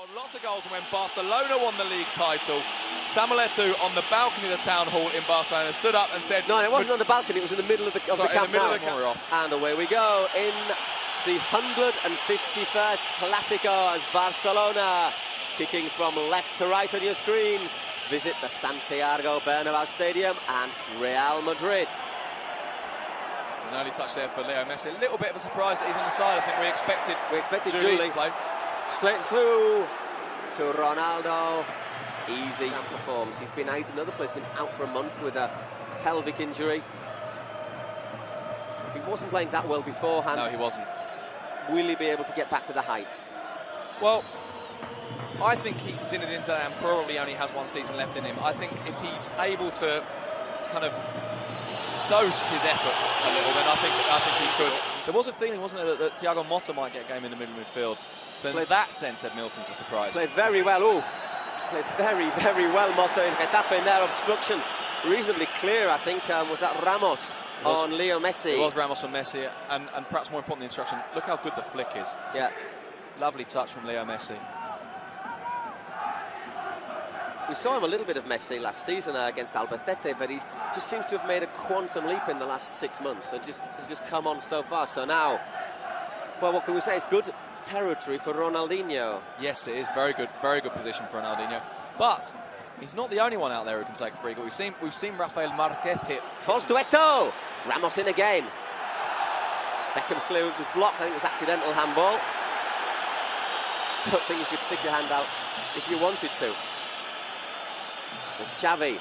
scored lots of goals when Barcelona won the league title. Samuel Eto'o on the balcony of the town hall in Barcelona stood up and said... No, it wasn't on the balcony, it was in the middle of the Camp Nou. And away we go in the 151st Clásico as Barcelona, kicking from left to right on your screens, visit the Santiago Bernabéu Stadium and Real Madrid. An early touch there for Leo Messi. A little bit of a surprise that he's on the side. I think we expected Julie to play. Straight through to Ronaldo. Easy and performs. He's in another place, been out for a month with a pelvic injury. He wasn't playing that well beforehand. No, he wasn't. Will he be able to get back to the heights? Well, I think Zinedine Zidane probably only has one season left in him. I think if he's able to kind of dose his efforts a little, then I think he could. There was a feeling, wasn't there, that Thiago Motta might get a game in the middle midfield. So in that sense, Ed Milson's a surprise. Played very well, Played very, very well, Motta in Getafe in their obstruction. Reasonably clear, I think. Was that Ramos on Leo Messi? It was Ramos on Messi, and perhaps more important, the instruction. Look how good the flick is. Yeah. Lovely touch from Leo Messi. We saw him a little bit of Messi last season against Albacete, but he just seems to have made a quantum leap in the last 6 months. And he's just come on so far. So now, well, what can we say? It's good territory for Ronaldinho. Yes, it is very good position for Ronaldinho. But he's not the only one out there who can take a free goal. We've seen Rafael Marquez hit. Falls to Eto'o. Ramos in again. Beckham's clearance was blocked. I think it was accidental handball. Don't think you could stick your hand out if you wanted to. There's Xavi.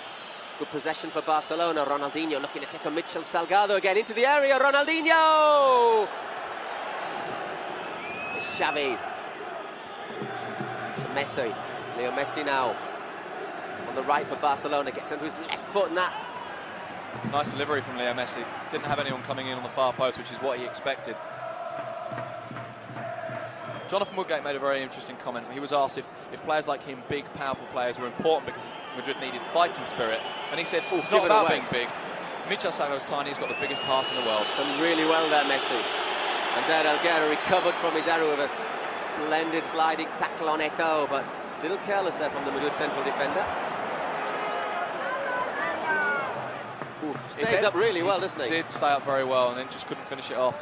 Good possession for Barcelona. Ronaldinho looking to take on Mitchell Salgado again into the area. Ronaldinho! It's Xavi. To Messi. Leo Messi now. On the right for Barcelona. Gets onto his left foot and that. Nice delivery from Leo Messi. Didn't have anyone coming in on the far post, which is what he expected. Jonathan Woodgate made a very interesting comment. He was asked if players like him, big, powerful players, were important because Madrid needed fighting spirit. And he said, it's not about being big. Michel Salgado's tiny, he's got the biggest heart in the world. Done really well there, Messi. And there Elguera recovered from his error with a splendid sliding tackle on Eto'o, but a little careless there from the Madrid central defender. Stays up really well, doesn't he? Did stay up very well and then just couldn't finish it off.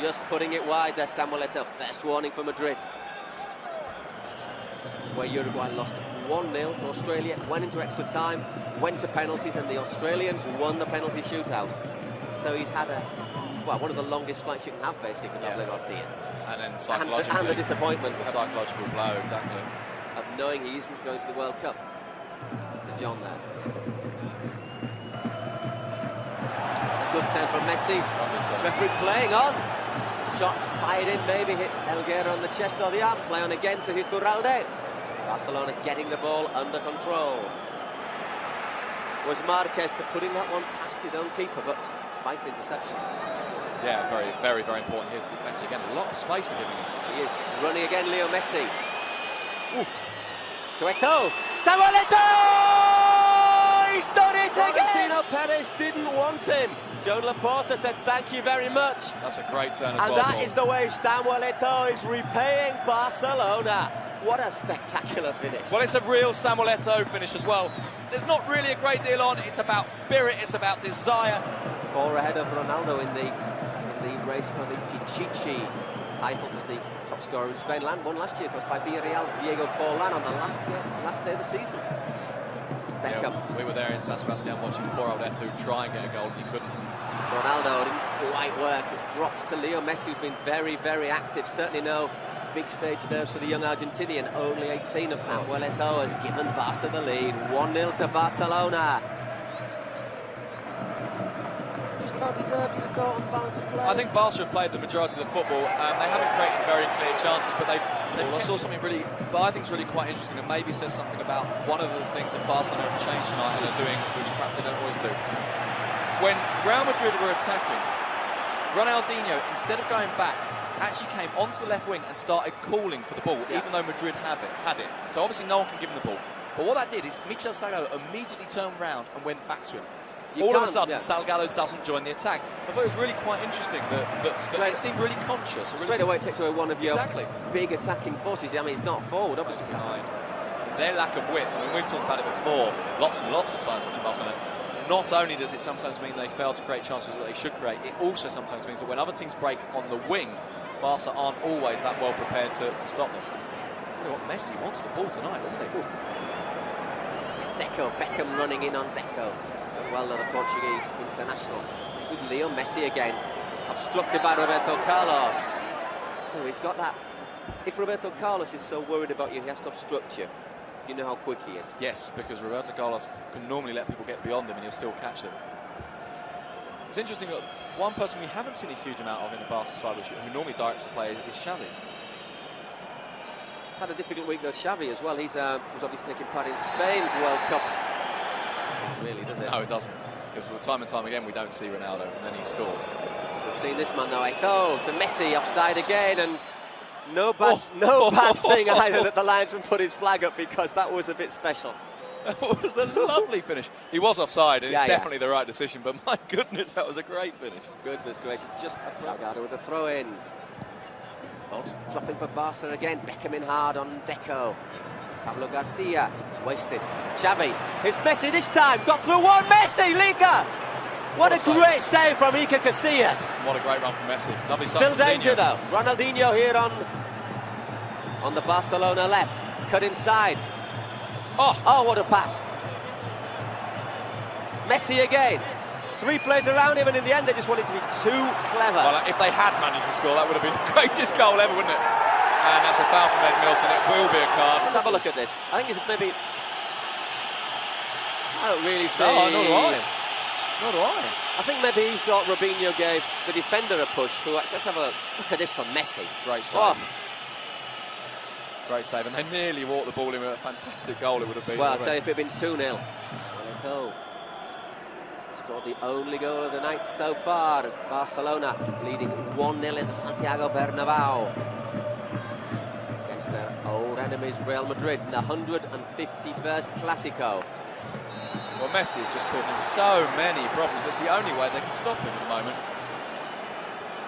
Just putting it wide there, Samuel Eto'o. First warning for Madrid. Where Uruguay lost 1-0 to Australia, went into extra time, went to penalties, and the Australians won the penalty shootout. So he's had one of the longest flights you can have, basically, Doble Garcia. And then psychologically... And the disappointment. The psychological blow, exactly. Of knowing he isn't going to the World Cup. To John there. Good turn from Messi. Referee playing on. Shot fired in, maybe hit Elguera on the chest or the arm. Play on again to Iturralde. Barcelona getting the ball under control. Was Marquez to putting that one past his own keeper, but fights interception. Yeah, very, very, very important. Here's Messi again. A lot of space they're giving him. He is running again, Leo Messi. Oof. To Eto'o. Samuel Eto'o! He's done it again! Florentino Perez didn't want him. Joan Laporta said thank you very much. That's a great turn as well. And that is the way Samuel Eto'o is repaying Barcelona. What a spectacular finish. Well, it's a real Samuel Eto'o finish as well. There's not really a great deal on. It's about spirit, it's about desire. 4 ahead of Ronaldo in the race for the Pichichi title as the top scorer in Spain. Won last year, of course, by Villarreal's Diego Forlan on the last day of the season. Beckham. Yeah, we were there in San Sebastian watching poor old Eto'o try and get a goal, and he couldn't. Ronaldo didn't quite work. It's dropped to Leo Messi, who's been very, very active. Certainly no big stage nerves for the young Argentinian, only 18 of Samuel Eto'o has given Barca the lead. 1-0 to Barcelona. Just about deserved, you thought, on balance of play? I think Barca have played the majority of the football. They haven't created very clear chances, but I saw something really, but I think it's really quite interesting and maybe says something about one of the things that Barcelona have changed tonight and are doing, which perhaps they don't always do. When Real Madrid were attacking, Ronaldinho, instead of going back, actually came onto the left wing and started calling for the ball, even though Madrid had it. So obviously no one can give him the ball. But what that did is Michel Salgado immediately turned round and went back to him. all of a sudden, Salgado doesn't join the attack. I thought it was really quite interesting that it seemed really conscious. Straight away, it takes away one of your big attacking forces. I mean, he's not forward, obviously. Their lack of width, I mean, we've talked about it before, lots and lots of times watching Barcelona. Not only does it sometimes mean they fail to create chances that they should create, it also sometimes means that when other teams break on the wing, Barca aren't always that well prepared to stop them. Tell you what, Messi wants the ball tonight, doesn't he? Oof. Beckham running in on Deco. Well done, the Portuguese international. It's with Leo Messi again. Obstructed by Roberto Carlos. So he's got that. If Roberto Carlos is so worried about you, he has to obstruct you. You know how quick he is. Yes, because Roberto Carlos can normally let people get beyond him and he'll still catch them. It's interesting that one person we haven't seen a huge amount of in the Barca side, who normally directs the play, is Xavi. He's had a difficult week though, Xavi, as well. He's was obviously taking part in Spain's World Cup. It really, does it? No, it doesn't. Because time and time again we don't see Ronaldo and then he scores. We've seen this man now, Eto'o to Messi, offside again, and no bad thing either that the linesman put his flag up, because that was a bit special. It was a lovely finish. He was offside, and it's definitely the right decision, but my goodness, that was a great finish. Goodness gracious, just Salgado with a throw-in. Ball's dropping for Barca again. Beckham in hard on Deco. Pablo Garcia, wasted. Xavi, it's Messi this time, got through one, Messi, Liga! What a great save from Iker Casillas. What a great run from Messi. Lovely stuff. Still danger though. Ronaldinho here on the Barcelona left. Cut inside. Oh, what a pass. Messi again. 3 players around him, and in the end they just wanted to be too clever. Well, if they had managed to score, that would have been the greatest goal ever, wouldn't it? And that's a foul from Ed Milson. It will be a card. Let's have a look at this. I think it's maybe... I don't really see... No, nor do I. Nor do I. I think maybe he thought Robinho gave the defender a push. Let's have a look at this from Messi. Great save. Great save. And they nearly walked the ball in with a fantastic goal it would have been. Well, I'll tell you, if it had been 2-0. Eto'o scored the only goal of the night so far, as Barcelona leading 1-0 in the Santiago Bernabéu against their old enemies Real Madrid in the 151st Clásico. Well, Messi is just causing so many problems. It's the only way they can stop him at the moment.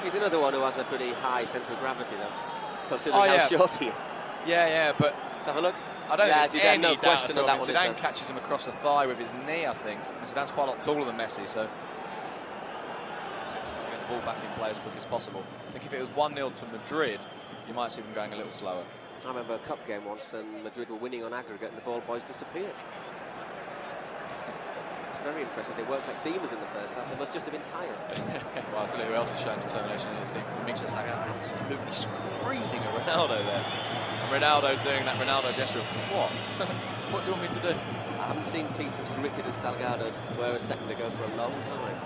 He's another one who has a pretty high centre of gravity, though, considering how short he is. Yeah, but let's have a look. I don't think there's any question on that one. Zidane catches him across the thigh with his knee, I think. And Zidane's quite a lot taller than Messi, so get the ball back in play as quick as possible. I think if it was 1-0 to Madrid, you might see them going a little slower. I remember a cup game once, and Madrid were winning on aggregate, and the ball boys disappeared. It's very impressive. They worked like demons in the first half. They must just have been tired. Well, I'll tell you who else has shown determination in this team. Mixer Saga absolutely screaming at Ronaldo there. And Ronaldo doing that Ronaldo gesture of, what? What do you want me to do? I haven't seen teeth as gritted as Salgado's were a second ago for a long time.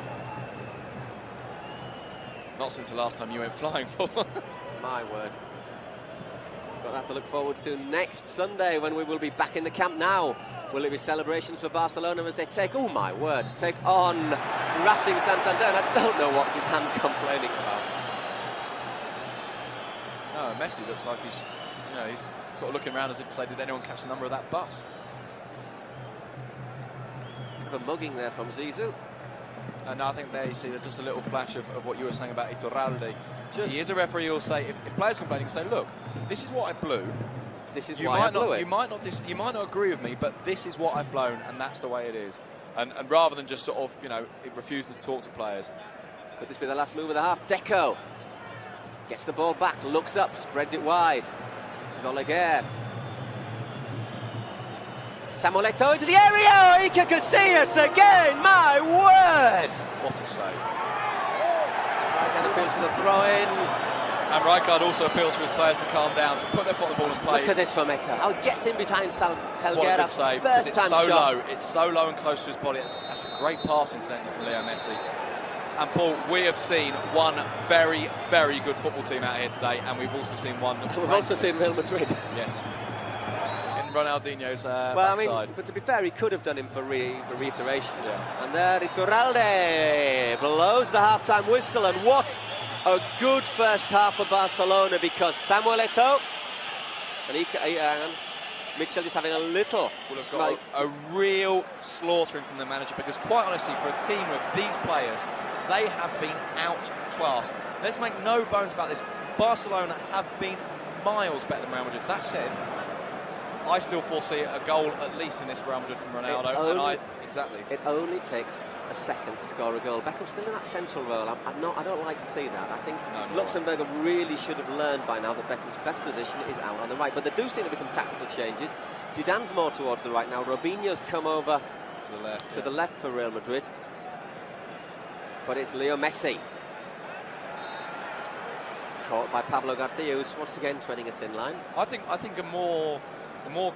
Not since the last time you went flying, Paul. My word. Got that to look forward to next Sunday, when we will be back in the Camp Nou. Will it be celebrations for Barcelona as they take on Racing Santander? And I don't know what Zidane's complaining about. No, Messi looks like he's sort of looking around as if to say, did anyone catch the number of that bus? Bit of a mugging there from Zizou. And I think there you see just a little flash of what you were saying about Iturralde. He is a referee who will say, if players complain, he can say, look, this is what I blew. This is why I blew it. You might not agree with me, but this is what I've blown, and that's the way it is. And rather than just sort of, refusing to talk to players. Could this be the last move of the half? Deco gets the ball back, looks up, spreads it wide. Oleguer. Samuel Eto'o into the area. Iker Casillas again. My word! What a save! Rijkaard appeals for the throw-in. And Rijkaard also appeals for his players to calm down, to put their foot on the ball and play. Look at this from Eto'o. How he gets in behind Helguera. What a good save, because it's so shot. low. It's so low and close to his body. That's a great pass, incidentally, from Leo Messi. And Paul, we have seen one very, very good football team out here today, and we've also seen one. We've also seen Real Madrid. Yes. In Ronaldinho's well, backside. I mean, but to be fair, he could have done him for reiteration. Yeah. And there, Iturralde blows the half-time whistle, and what a good first half for Barcelona, because Samuel Eto'o and Mitchell just having a little... Will have got a real slaughtering from the manager, because quite honestly, for a team of these players, they have been outclassed. Let's make no bones about this. Barcelona have been miles better than Real Madrid. That said, I still foresee a goal at least in this Real Madrid from Ronaldo. Exactly. It only takes a second to score a goal. Beckham's still in that central role. I don't like to see that. I think Luxembourg really should have learned by now that Beckham's best position is out on the right. But there do seem to be some tactical changes. Zidane's more towards the right now. Robinho's come over to the left for Real Madrid. But it's Leo Messi. It's caught by Pablo Garcia, who's once again treading a thin line. I think a more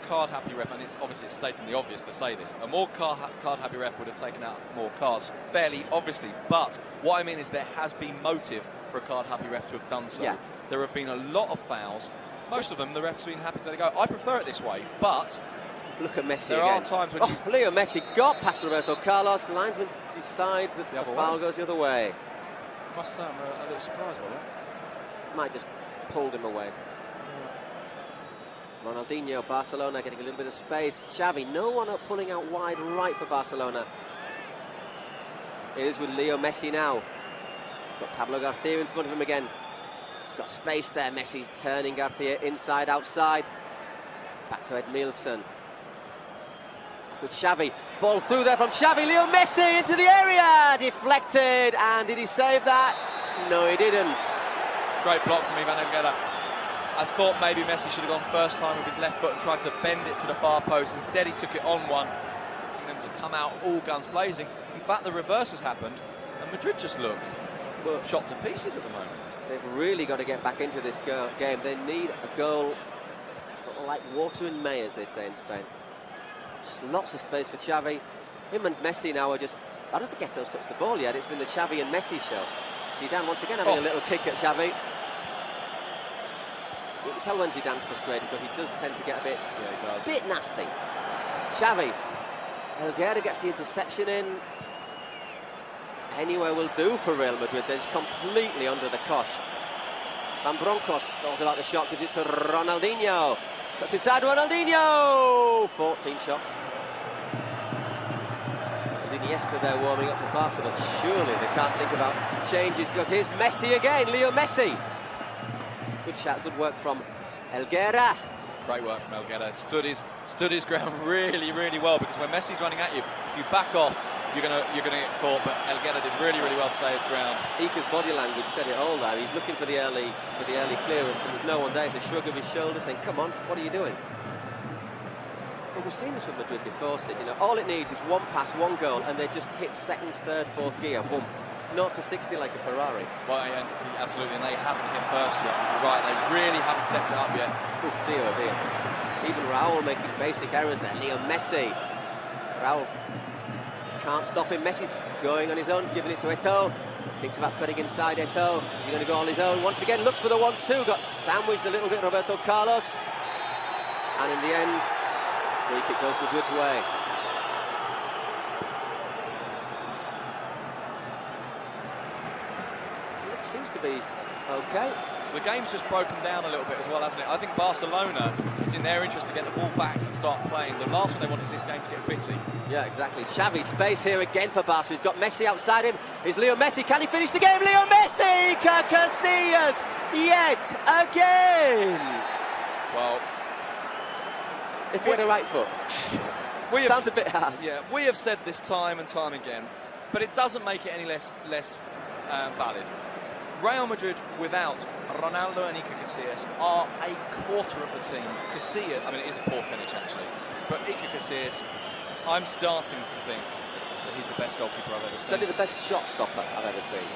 card-happy ref, and it's stating the obvious to say this, a more card-happy ref would have taken out more cards, fairly obviously. But what I mean is there has been motive for a card-happy ref to have done so. Yeah. There have been a lot of fouls. Most of them, the ref's been happy to let it go. I prefer it this way, but... Look at Messi there again. Are times when Leo Messi got past Roberto Carlos. The linesman decides that the foul goes the other way. I must say, I'm a little surprised by that. Might just pulled him away. Ronaldinho, Barcelona getting a little bit of space. Xavi, no one up pulling out wide right for Barcelona. It is with Leo Messi now. He's got Pablo Garcia in front of him again. He's got space there. Messi's turning Garcia inside, outside. Back to Edmilson. With Xavi. Ball through there from Xavi. Leo Messi into the area. Deflected. And did he save that? No, he didn't. Great block from Ivan Elguera. I thought maybe Messi should have gone first time with his left foot and tried to bend it to the far post. Instead, he took it on one, asking them to come out all guns blazing. In fact, the reverse has happened, and Madrid just look shot to pieces at the moment. They've really got to get back into this game. They need a goal like water in May, as they say in Spain. Just lots of space for Xavi. Him and Messi now are just... I don't think Eto's touched the ball yet. It's been the Xavi and Messi show. Zidane once again having a little kick at Xavi. You can tell when Zidane's frustrated because he does tend to get a bit, bit nasty. Xavi. Elguera gets the interception in. Anywhere will do for Real Madrid. They're just completely under the cosh. Van Bronckhorst thought about the shot, gives it to Ronaldinho. Cuts inside Ronaldinho! 14 shots. As Iniesta there warming up for Barca, but surely they can't think about changes because here's Messi again, Leo Messi. Good shot, good work from Elguera. Great work from Elguera. Stood his ground really, really well, because when Messi's running at you, if you back off, you're gonna get caught. But Elguera did really, really well to stay his ground. Ika's body language said it all there. He's looking for the early clearance, and there's no one there. It's a shrug of his shoulders saying, "Come on, what are you doing?" Well, we've seen this with Madrid before, Sid. You know, all it needs is one pass, one goal, and they just hit second, third, fourth gear. Boom. Not to 60 like a Ferrari. Well, and absolutely, and they haven't hit first yet. You're right, they really haven't stepped it up yet. Oof, dear, oh dear. Even Raul making basic errors there. Leo Messi. Raul can't stop him. Messi's going on his own. He's giving it to Eto'o. Thinks about cutting inside Eto'o. Is he going to go on his own? Once again, looks for the 1-2. Got sandwiched a little bit, Roberto Carlos. And in the end, free kick goes Madrid's way. Seems to be okay. The game's just broken down a little bit as well, hasn't it? I think Barcelona, it's in their interest to get the ball back and start playing. The last one they want is this game to get bitty. Yeah, exactly. Xavi, space here again for Barca. He's got Messi outside him. Is Leo Messi? Can he finish the game? Leo Messi! Casillas! Yet again! Well, if he had a right foot. Sounds a bit hard. Yeah, we have said this time and time again, but it doesn't make it any less valid. Real Madrid without Ronaldo and Iker Casillas are a quarter of the team. Casillas, I mean, it is a poor finish actually, but Iker Casillas, I'm starting to think that he's the best goalkeeper I've ever seen. Certainly the best shot stopper I've ever seen.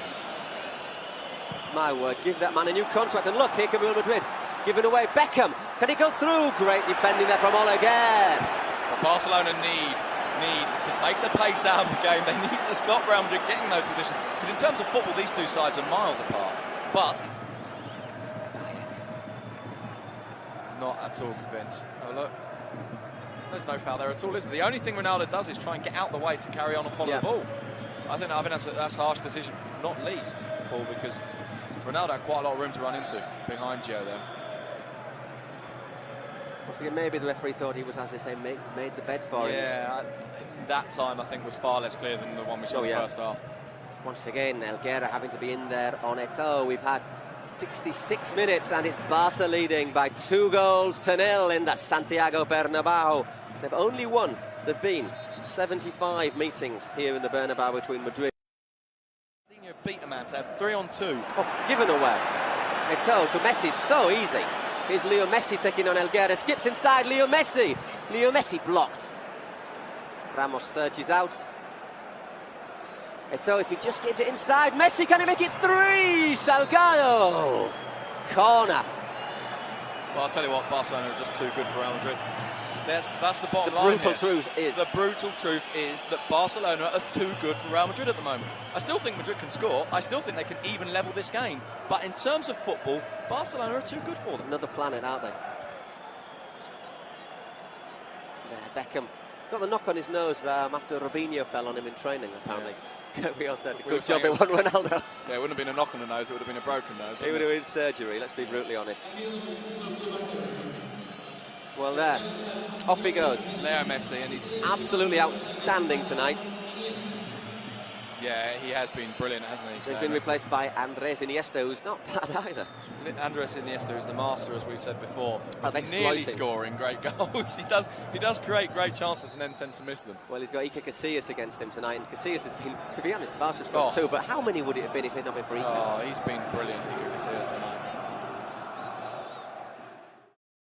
My word, give that man a new contract. And look, here come Real Madrid, giving away Beckham. Can he go through? Great defending there from again. But Barcelona need to take the pace out of the game. They need to stop Real Madrid getting those positions, because in terms of football, these two sides are miles apart. But it's not at all convinced. Oh look, there's no foul there at all, is there? The only thing Ronaldo does is try and get out the way to carry on and follow the ball. I think that's a harsh decision, not least, Paul, because Ronaldo had quite a lot of room to run into behind Gio there. Once again, maybe the referee thought he was, as they say, made the bed for him. Yeah, that time I think was far less clear than the one we saw in the first half. Once again, Helguera having to be in there on Eto'o. We've had 66 minutes and it's Barca leading by 2-0 in the Santiago Bernabéu. They've only won. There've been 75 meetings here in the Bernabéu between Madrid. Beat a man to have 3-on-2. Oh, given away. Eto'o to Messi, so easy. Here's Leo Messi taking on Helguera. Skips inside, Leo Messi. Leo Messi blocked. Ramos surges out. Eto'o, if he just gives it inside, Messi, can he make it 3? Salgado! Corner. Well, I'll tell you what, Barcelona are just too good for Real Madrid. That's the bottom The line. brutal truth is. The brutal truth is that Barcelona are too good for Real Madrid at the moment. I still think Madrid can score. I still think they can even level this game. But in terms of football, Barcelona are too good for them. Another planet, aren't they? There, Beckham got the knock on his nose after Robinho fell on him in training, apparently. Yeah. We all said, good job it wasn't Ronaldo. Yeah, it wouldn't have been a knock on the nose, it would have been a broken nose. It would have been surgery, let's be brutally honest. Well, there, off he goes. Leo Messi, and he's absolutely outstanding tonight. Yeah, he has been brilliant, hasn't he? He's been replaced by Andres Iniesta, who's not bad either. Andres Iniesta is the master, as we've said before, of nearly scoring great goals. He does create great chances and then tend to miss them. Well, he's got Iker Casillas against him tonight, and Casillas has been, to be honest, Barca scored 2, but how many would it have been if it had not been for Iker? Oh, he's been brilliant, Iker Casillas tonight.